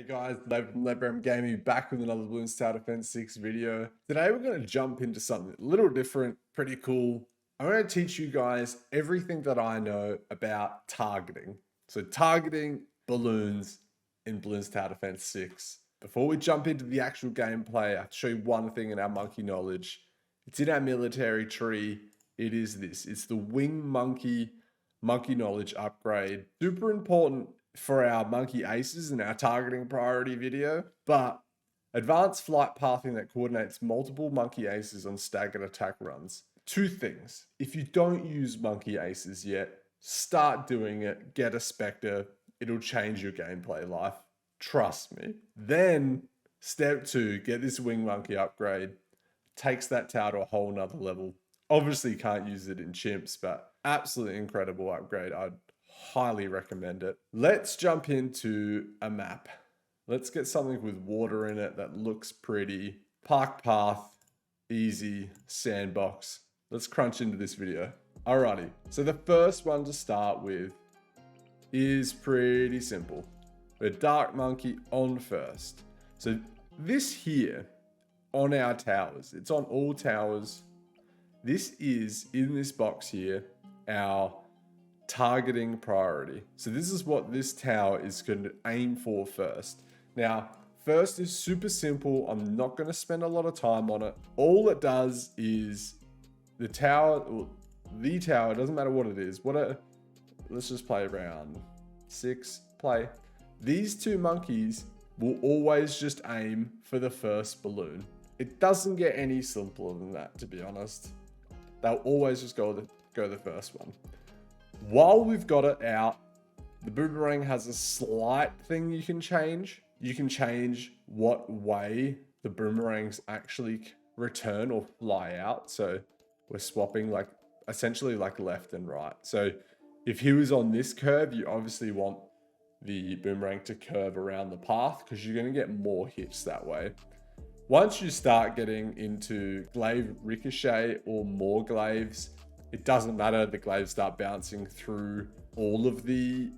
Guys, Dave from Lebram Gaming back with another Balloons Tower Defense 6 video. Today we're going to jump into something a little different, pretty cool. I'm going to teach you guys everything that I know about targeting. So targeting balloons in Balloons Tower Defense 6. Before we jump into the actual gameplay, I have to show you one thing in our monkey knowledge. It's in our military tree. It is this. It's the Wingmonkey monkey knowledge upgrade. Super important for our monkey aces and our targeting priority video, but advanced flight pathing that coordinates multiple monkey aces on staggered attack runs. Two things. If you don't use monkey aces yet, start doing it, get a Spectre. It'll change your gameplay life. Trust me. Then step 2, get this Wingmonkey upgrade. Takes that tower to a whole nother level. Obviously can't use it in chimps, but absolutely incredible upgrade. I'd highly recommend it. Let's jump into a map. Let's get something with water in it that looks pretty. Park path, easy, sandbox. Let's crunch into this video. Alrighty, so the first one to start with is pretty simple. We're Dark Monkey on first. So this here on our towers, it's on all towers. This is, in this box here, our targeting priority. So this is what this tower is going to aim for first. Now, first is super simple. I'm not going to spend a lot of time on it. All it does is the tower, doesn't matter what it is. Let's just play around 6, play. These two monkeys will always just aim for the first balloon. It doesn't get any simpler than that, to be honest. They'll always just go the first one. While we've got it out, the boomerang has a slight thing you can change. You can change what way the boomerangs actually return or fly out. So we're swapping essentially left and right. So if he was on this curve, you obviously want the boomerang to curve around the path because you're going to get more hits that way. Once you start getting into glaive ricochet or more glaives, it doesn't matter. The glaives start bouncing through all of the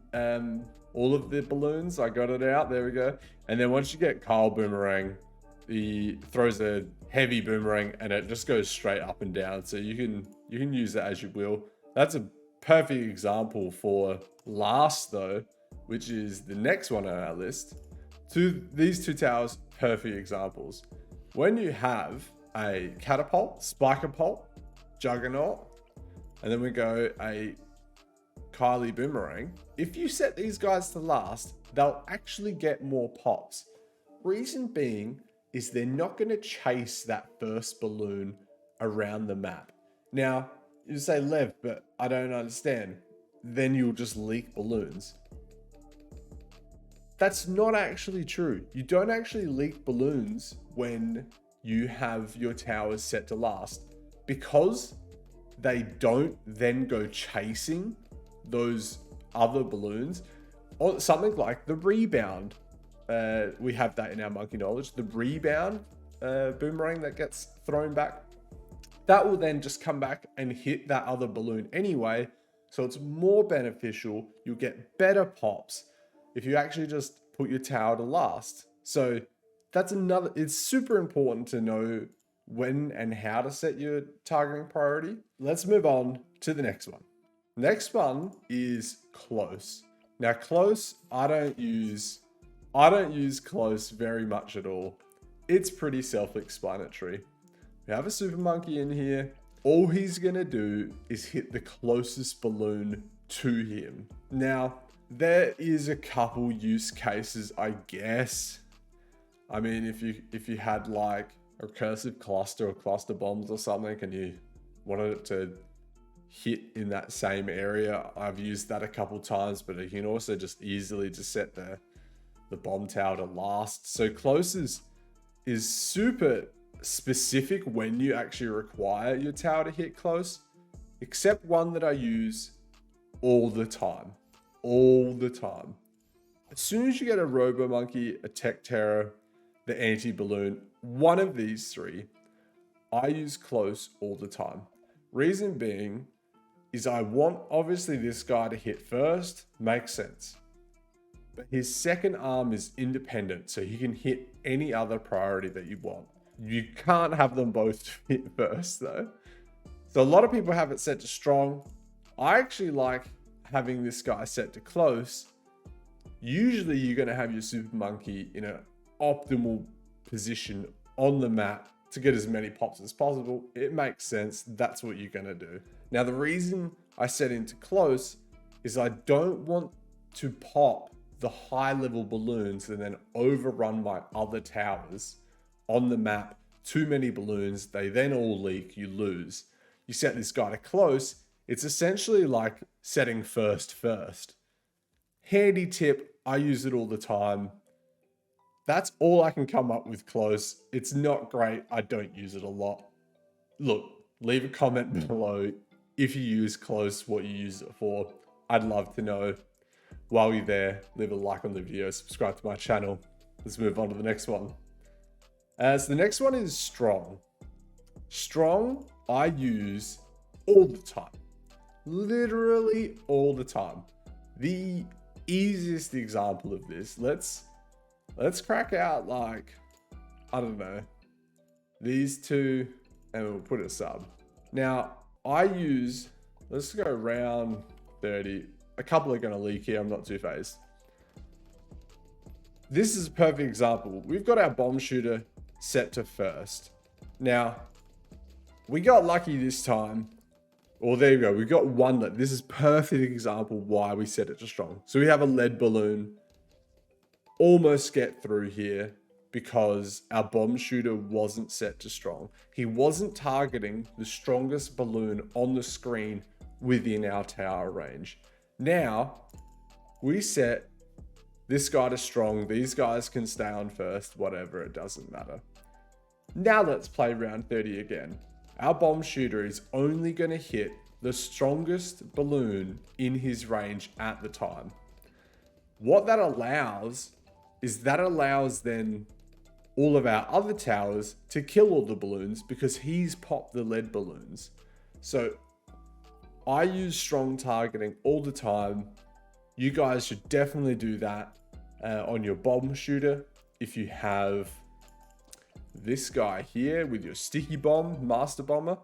balloons. I got it out. There we go. And then once you get Kyle Boomerang, he throws a heavy boomerang and it just goes straight up and down. So you can use that as you will. That's a perfect example for last though, which is the next one on our list. These two towers, perfect examples. When you have a catapult, spikapult, juggernaut, and then we go a Kylie boomerang. If you set these guys to last, they'll actually get more pops. Reason being is they're not going to chase that first balloon around the map. Now, you say, Lev, but I don't understand. Then you'll just leak balloons. That's not actually true. You don't actually leak balloons when you have your towers set to last because they don't then go chasing those other balloons. Or something like the rebound. We have that in our monkey knowledge. The rebound boomerang that gets thrown back. That will then just come back and hit that other balloon anyway. So it's more beneficial. You'll get better pops if you actually just put your tower to last. So that's it's super important to know when and how to set your targeting priority. Let's move on to the next one. Next one is close. Now close, I don't use close very much at all. It's pretty self-explanatory. We have a super monkey in here. All he's gonna do is hit the closest balloon to him. Now, there is a couple use cases, I guess. I mean, if you had like a recursive cluster or cluster bombs or something and you wanted it to hit in that same area, I've used that a couple times, but you can also just easily just set the bomb tower to last. So close is super specific when you actually require your tower to hit close, except one that I use all the time. All the time. As soon as you get a Robo Monkey, a Tech Terror, the anti-balloon, one of these three, I use close all the time. Reason being is I want obviously this guy to hit first, makes sense. but his second arm is independent, so he can hit any other priority that you want. You can't have them both hit first though. So a lot of people have it set to strong. I actually like having this guy set to close. Usually you're going to have your super monkey in an optimal position on the map to get as many pops as possible. It makes sense. That's what you're going to do. Now, the reason I set into close is I don't want to pop the high level balloons and then overrun my other towers on the map. Too many balloons, they then all leak, you lose. You set this guy to close, it's essentially like setting first. Handy tip, I use it all the time. That's all I can come up with close. It's not great, I don't use it a lot. Look, leave a comment below if you use close, what you use it for. I'd love to know. While you're there, leave a like on the video, subscribe to my channel. Let's move on to the next one. So the next one is strong. Strong, I use all the time. Literally all the time. The easiest example of this, let's crack out like, I don't know, these two, and we'll put a sub. Now, I use, let's go around 30. A couple are going to leak here. I'm not too phased. This is a perfect example. We've got our bomb shooter set to first. Now, we got lucky this time. Or there you go. We got one. This is perfect example why we set it to strong. So we have a lead balloon. Almost get through here because our bomb shooter wasn't set to strong. He wasn't targeting the strongest balloon on the screen within our tower range. Now, we set this guy to strong. These guys can stay on first, whatever, it doesn't matter. Now let's play round 30 again. Our bomb shooter is only going to hit the strongest balloon in his range at the time. What that allows is then all of our other towers to kill all the balloons because he's popped the lead balloons. So I use strong targeting all the time. You guys should definitely do that on your bomb shooter. If you have this guy here with your sticky bomb, master bomber,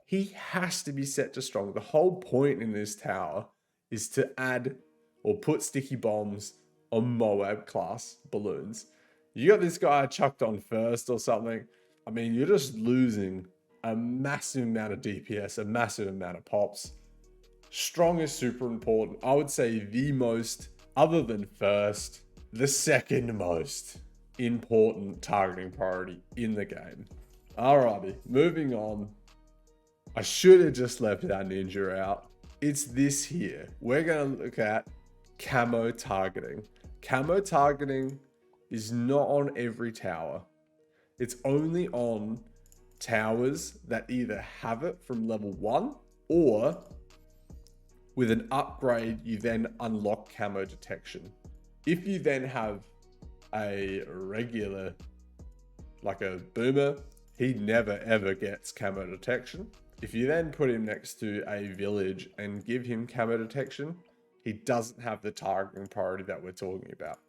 he has to be set to strong. The whole point in this tower is to add or put sticky bombs on Moab class balloons. You got this guy chucked on first or something. I mean, you're just losing a massive amount of DPS, a massive amount of pops. Strong is super important. I would say the most, other than first, the second most important targeting priority in the game. Alrighty, moving on. I should have just left our ninja out. It's this here. We're going to look at camo targeting. Camo targeting is not on every tower. It's only on towers that either have it from level 1 or with an upgrade, you then unlock camo detection. If you then have a regular, like a boomer, he never ever gets camo detection. If you then put him next to a village and give him camo detection, he doesn't have the targeting priority that we're talking about.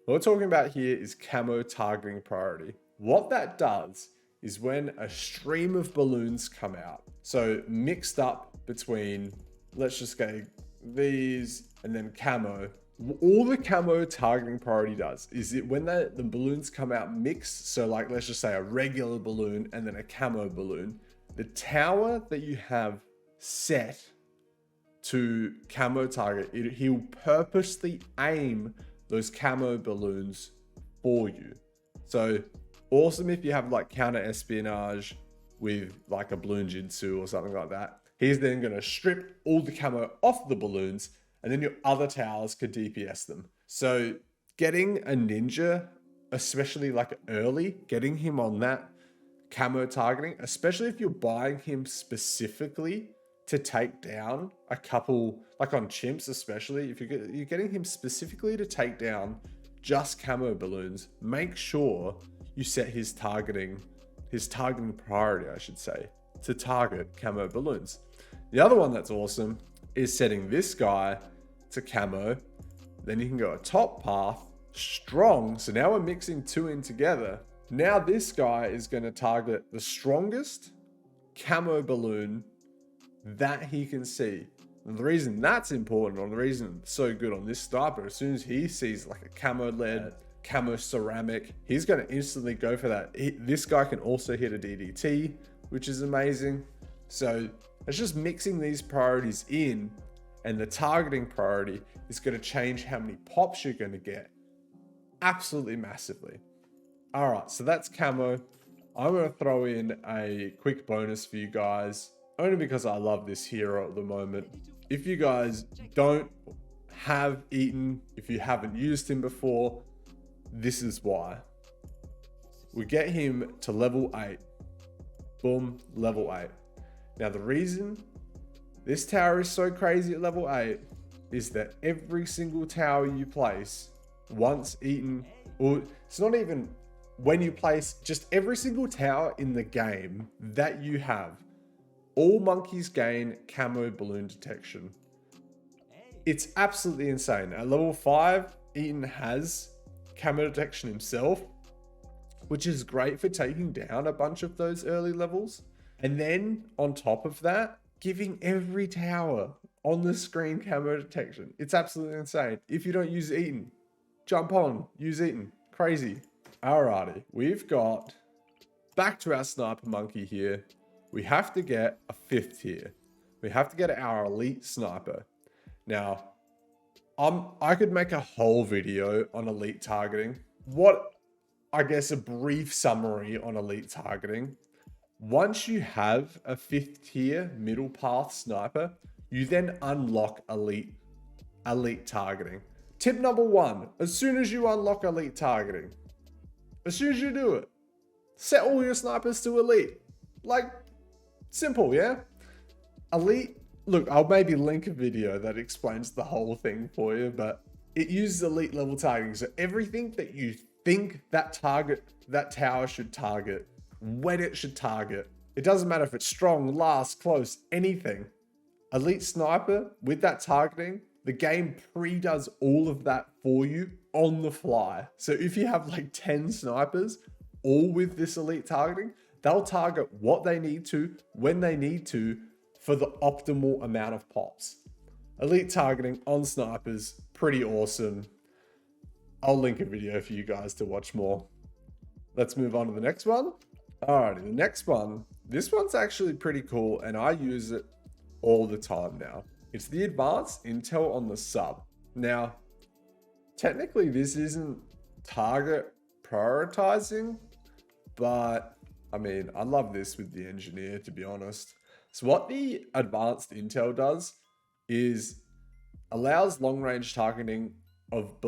What we're talking about here is camo targeting priority. What that does is when a stream of balloons come out, so mixed up between, let's just go these and then camo. All the camo targeting priority does is it when the balloons come out mixed, so like let's just say a regular balloon and then a camo balloon, the tower that you have set to camo target, he'll purposely aim those camo balloons for you. So awesome if you have like counter espionage with like a balloon jinsu or something like that. He's then going to strip all the camo off the balloons and then your other towers could DPS them. So getting a ninja, especially like early, getting him on that camo targeting, especially if you're buying him specifically to take down a couple, like on chimps especially, if you're getting him specifically to take down just camo balloons, make sure you set his targeting priority, I should say, to target camo balloons. The other one that's awesome is setting this guy to camo, Then you can go a top path, strong. So now we're mixing two in together. Now this guy is going to target the strongest camo balloon that he can see. And the reason that's important, or the reason it's so good on this sniper, as soon as he sees like a camo lead, camo ceramic, he's going to instantly go for that. This guy can also hit a DDT, which is amazing. So it's just mixing these priorities in, and the targeting priority is going to change how many pops you're going to get absolutely massively. All right, so that's camo. I'm going to throw in a quick bonus for you guys, only because I love this hero at the moment. If you guys don't have Etienne, if you haven't used him before, this is why. We get him to level 8. Boom, level 8. Now the reason this tower is so crazy at level 8 is that every single tower you place, once Etienne, or it's not even when you place, just every single tower in the game that you have, all monkeys gain camo balloon detection. It's absolutely insane. At level 5, Etienne has camo detection himself, which is great for taking down a bunch of those early levels. And then on top of that, giving every tower on the screen camo detection. It's absolutely insane. If you don't use Etienne, jump on, use Etienne. Crazy. Alrighty, we've got back to our sniper monkey here. We have to get a 5th tier. We have to get our elite sniper. Now, I could make a whole video on elite targeting. I guess a brief summary on elite targeting. Once you have a 5th tier middle path sniper, you then unlock elite targeting. Tip number 1, as soon as you unlock elite targeting, as soon as you do it, set all your snipers to elite. Like, simple, yeah? Elite, look, I'll maybe link a video that explains the whole thing for you, but it uses elite level targeting. So everything that you think that tower should target, when it should target, it doesn't matter if it's strong, last, close, anything. Elite sniper with that targeting, the game pre-does all of that for you on the fly. So if you have like 10 snipers, all with this elite targeting, they'll target what they need to, when they need to, for the optimal amount of pops. Elite targeting on snipers, pretty awesome. I'll link a video for you guys to watch more. Let's move on to the next one. Alrighty, the next one. This one's actually pretty cool, and I use it all the time now. It's the advanced intel on the sub. Now, technically this isn't target prioritizing, but I mean, I love this with the engineer, to be honest. So what the advanced intel does is allows long range targeting of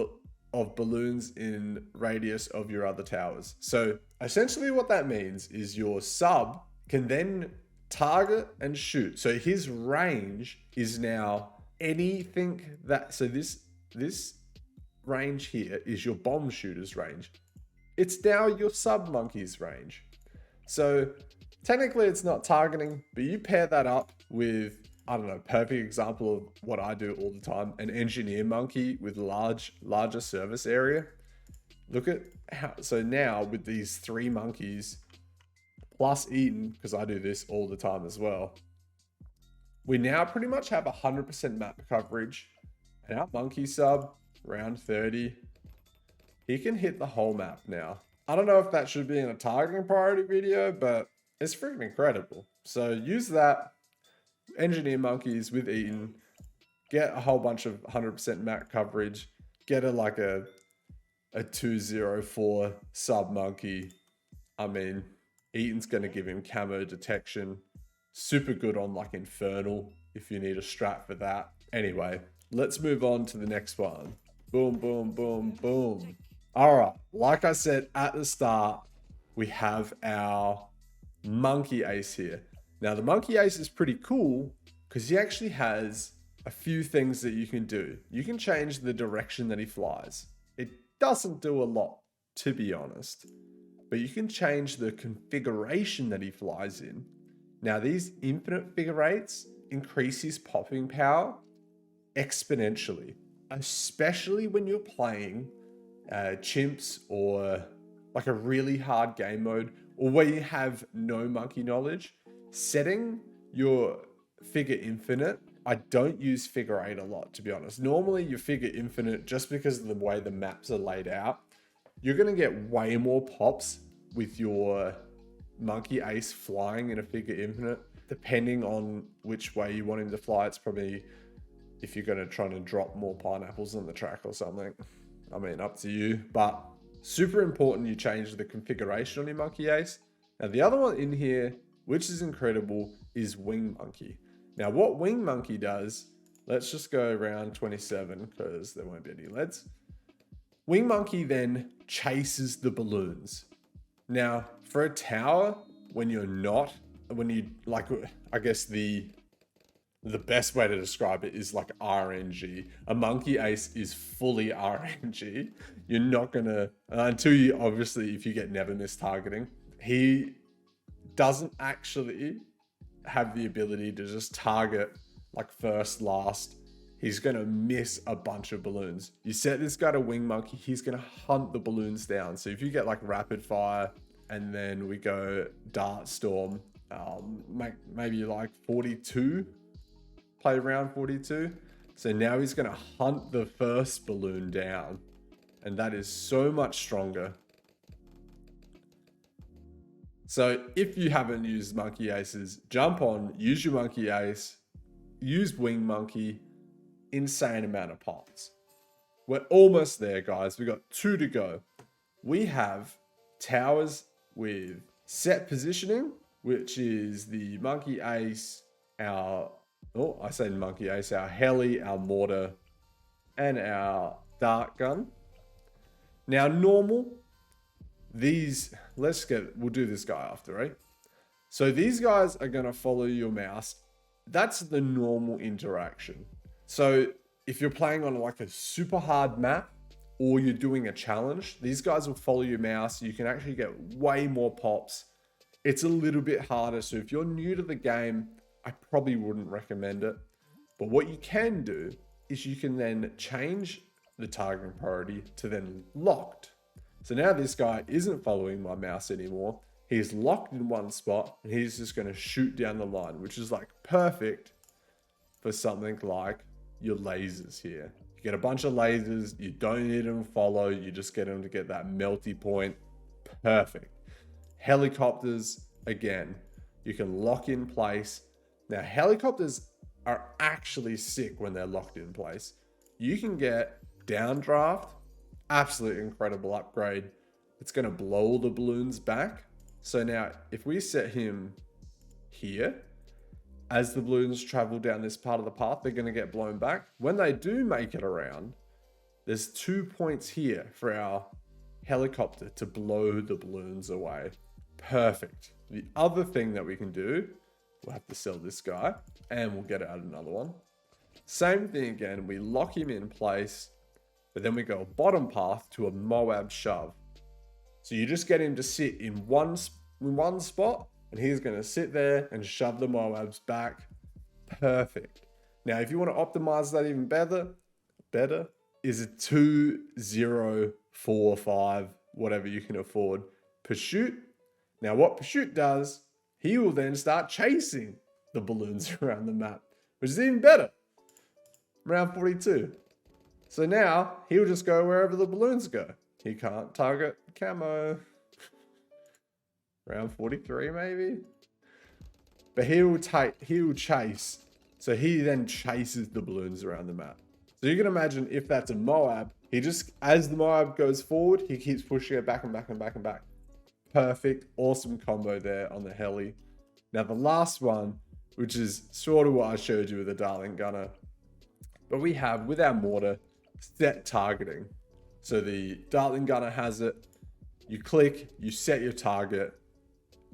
balloons in radius of your other towers. So essentially what that means is your sub can then target and shoot. So his range is now anything that, so this range here is your bomb shooter's range. It's now your sub monkey's range. So technically it's not targeting, but you pair that up with, I don't know, perfect example of what I do all the time, an engineer monkey with larger service area. Look at how, so now with these 3 monkeys plus Etienne, because I do this all the time as well, we now pretty much have 100% map coverage. And our monkey sub, round 30, he can hit the whole map now. I don't know if that should be in a targeting priority video, but it's freaking incredible. So use that, engineer monkeys with Etienne, get a whole bunch of 100% map coverage, get a 204 sub monkey. I mean, Ethan's going to give him camo detection. Super good on like Infernal if you need a strat for that. Anyway, let's move on to the next one. Boom, boom, boom, boom. All right, like I said at the start, we have our monkey ace here. Now the monkey ace is pretty cool because he actually has a few things that you can do. You can change the direction that he flies. It doesn't do a lot, to be honest, but you can change the configuration that he flies in. Now these infinite figure eights increase his popping power exponentially. especially when you're playing chimps or like a really hard game mode, or where you have no monkey knowledge. Setting your figure infinite, I don't use figure 8 a lot, to be honest. Normally your figure infinite, just because of the way the maps are laid out, you're going to get way more pops with your monkey ace flying in a figure infinite. Depending on which way you want him to fly, it's probably, if you're going to try to drop more pineapples on the track or something, I mean, up to you. But super important you change the configuration on your monkey ace. Now the other one in here, which is incredible, is Wingmonkey. Now what Wingmonkey does, let's just go around 27 because there won't be any LEDs. Wingmonkey then chases the balloons. Now for a tower, when you like, I guess the best way to describe it is like RNG. A monkey ace is fully RNG. You're not gonna, until you, obviously, if you get never miss targeting, he doesn't actually have the ability to just target like first, last. He's gonna miss a bunch of balloons. You set this guy to Wingmonkey, he's gonna hunt the balloons down. So if you get like rapid fire and then we go dart storm, maybe like 42, play round 42. So now he's going to hunt the first balloon down, and that is so much stronger. So if you haven't used monkey aces, jump on, use your monkey ace, use Wingmonkey, insane amount of pops. We're almost there, guys. We got 2 to go. We have towers with set positioning, which is the monkey ace, our monkey ace, our heli, our mortar, and our dart gun. Now normal, we'll do this guy after, right? So these guys are gonna follow your mouse. That's the normal interaction. So if you're playing on like a super hard map, or you're doing a challenge, these guys will follow your mouse. You can actually get way more pops. It's a little bit harder. So if you're new to the game, I probably wouldn't recommend it. But what you can do is you can then change the targeting priority to then locked. So now this guy isn't following my mouse anymore. He's locked in one spot and he's just going to shoot down the line, which is like perfect for something like your lasers here. You get a bunch of lasers, you don't need them to follow, you just get them to get that melty point. Perfect. Helicopters, again, you can lock in place. Now, helicopters are actually sick when they're locked in place. You can get downdraft, absolutely incredible upgrade. It's going to blow all the balloons back. So now, if we set him here, as the balloons travel down this part of the path, they're going to get blown back. When they do make it around, there's 2 points here for our helicopter to blow the balloons away. Perfect. The other thing that we can do, we'll have to sell this guy and we'll get out another one. Same thing again, we lock him in place, but then we go bottom path to a Moab shove. So you just get him to sit in one spot, and he's going to sit there and shove the Moabs back. Perfect. Now, if you want to optimize that even better is a 2, 0, 4, 5, whatever you can afford. Pursuit. Now, what Pursuit does, he will then start chasing the balloons around the map, which is even better. Round 42. So now he'll just go wherever the balloons go. He can't target Camo. Round 43 maybe? But he'll chase. So he then chases the balloons around the map. So you can imagine if that's a Moab, he just, as the Moab goes forward, he keeps pushing it back and back and back and back. Perfect, awesome combo there on the heli. Now the last one, which is sort of what I showed you with the Darling Gunner, but we have with our mortar, set targeting. So the Darling Gunner has it, you click, you set your target,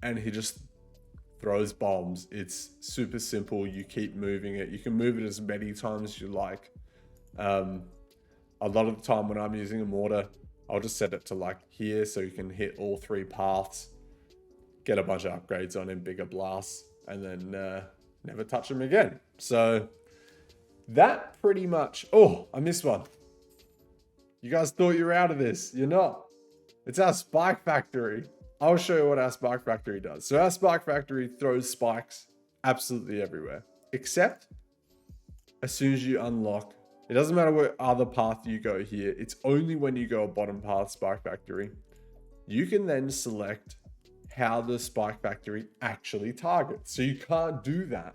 and he just throws bombs. It's super simple. You keep moving it. You can move it as many times as you like. A lot of the time when I'm using a mortar, I'll just set it to like here so you can hit all 3 paths, get a bunch of upgrades on him, bigger blasts, and then never touch him again. So that pretty much, oh, I missed one. You guys thought you were out of this. You're not. It's our spike factory. I'll show you what our spike factory does. So our spike factory throws spikes absolutely everywhere, except as soon as you unlock, it doesn't matter what other path you go here. It's only when you go a bottom path spike factory. You can then select how the spike factory actually targets. So you can't do that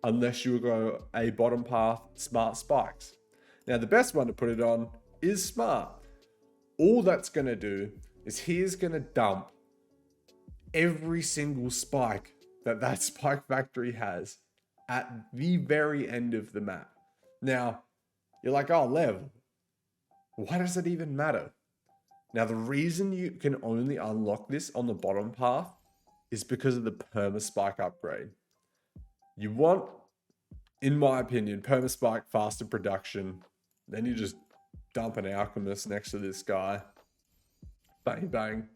unless you go a bottom path smart spikes. Now the best one to put it on is smart. All that's going to do is he's going to dump every single spike that spike factory has at the very end of the map. Now you're like, oh, Lev, why does it even matter? Now, the reason you can only unlock this on the bottom path is because of the perma spike upgrade. You want, in my opinion, perma spike faster production. Then you just dump an alchemist next to this guy. Bang, bang.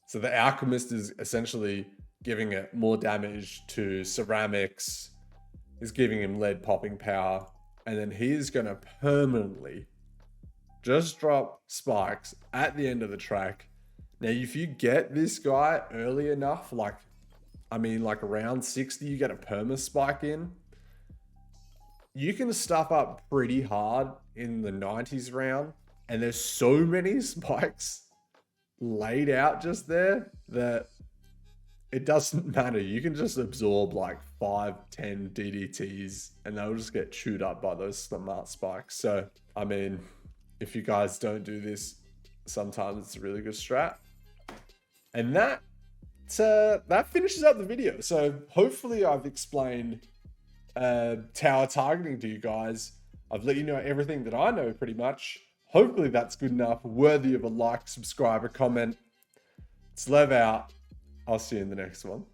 So the alchemist is essentially giving it more damage to ceramics, is giving him lead popping power, and then he's going to permanently just drop spikes at the end of the track. Now, if you get this guy early enough, like around 60, you get a perma spike in, you can stuff up pretty hard in the 90s round. And there's so many spikes laid out just there that it doesn't matter. You can just absorb like 5, 10 DDTs and they'll just get chewed up by those smart spikes. So, I mean, if you guys don't do this, sometimes it's a really good strat. And that finishes up the video. So hopefully I've explained tower targeting to you guys. I've let you know everything that I know pretty much. Hopefully that's good enough, worthy of a like, subscribe, a comment. It's Lev out. I'll see you in the next one.